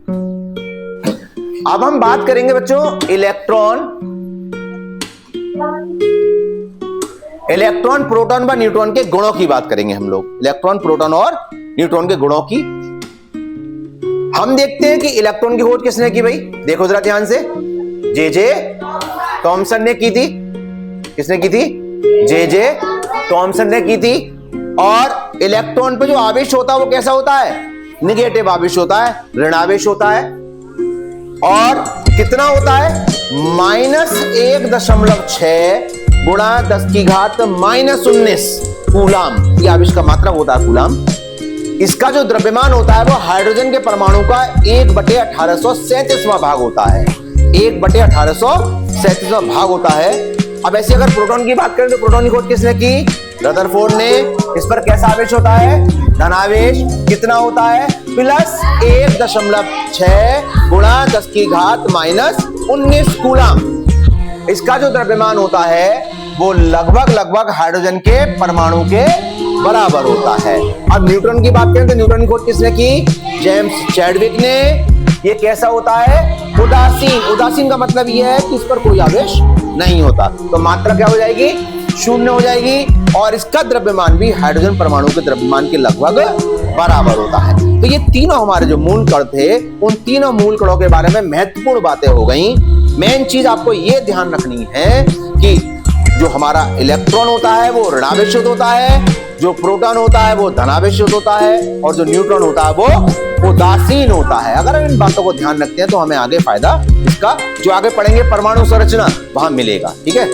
अब हम बात करेंगे बच्चों इलेक्ट्रॉन प्रोटॉन व न्यूट्रॉन के गुणों की बात करेंगे हम लोग। इलेक्ट्रॉन प्रोटॉन और न्यूट्रॉन के गुणों की हम देखते हैं कि इलेक्ट्रॉन की खोज किसने की भाई, देखो जरा ध्यान से। जे थॉमसन ने की थी। किसने की थी? जे थॉमसन ने की थी। और इलेक्ट्रॉन पे जो आवेश होता है वो कैसा होता है? निगेटिव आवेश होता है, ऋण आवेश होता है। और कितना होता है? -1.6 गुणा 10⁻⁻19 कूलाम। ये आवेश का मात्रा होता है कूलाम। इसका जो द्रव्यमान होता है वो हाइड्रोजन के परमाणु का 1/1837वां भाग होता है। 1/1837वां भाग होता है। अब ऐसे अगर प्रोटॉन की बात करें तो प्रोटॉन की खोज किसने की? रदरफोर्ड ने। इस पर कैसा आवेश होता है? धनावेश। कितना होता है? +1.6 गुणा 10⁻⁻19 कूलाम। इसका जो द्रव्यमान होता है वो लगभग हाइड्रोजन के परमाणु के बराबर होता है। अब न्यूट्रॉन की बात करें तो न्यूट्रॉन की खोज किसने की? जेम्स चैडविक ने। ये कैसा होता है? उदासीन। उदासीन का मतलब यह है कि इस पर कोई आवेश नहीं होता। तो मात्रा क्या हो जाएगी? 0 हो जाएगी। और इसका द्रव्यमान भी हाइड्रोजन परमाणु के द्रव्यमान के लगभग बराबर होता है। तो ये तीनों हमारे जो मूल कण थे, उन तीनों मूल कणों के बारे में महत्वपूर्ण बातें हो गई। मेन चीज आपको ये ध्यान रखनी है कि जो हमारा इलेक्ट्रॉन होता है वो ऋणावेशित होता है, जो प्रोटॉन होता है वो धनावेशित होता है, और जो न्यूट्रॉन होता है वो उदासीन होता है। अगर हम इन बातों को ध्यान रखते हैं तो हमें आगे फायदा इसका जो आगे पढ़ेंगे परमाणु संरचना वहां मिलेगा। ठीक है।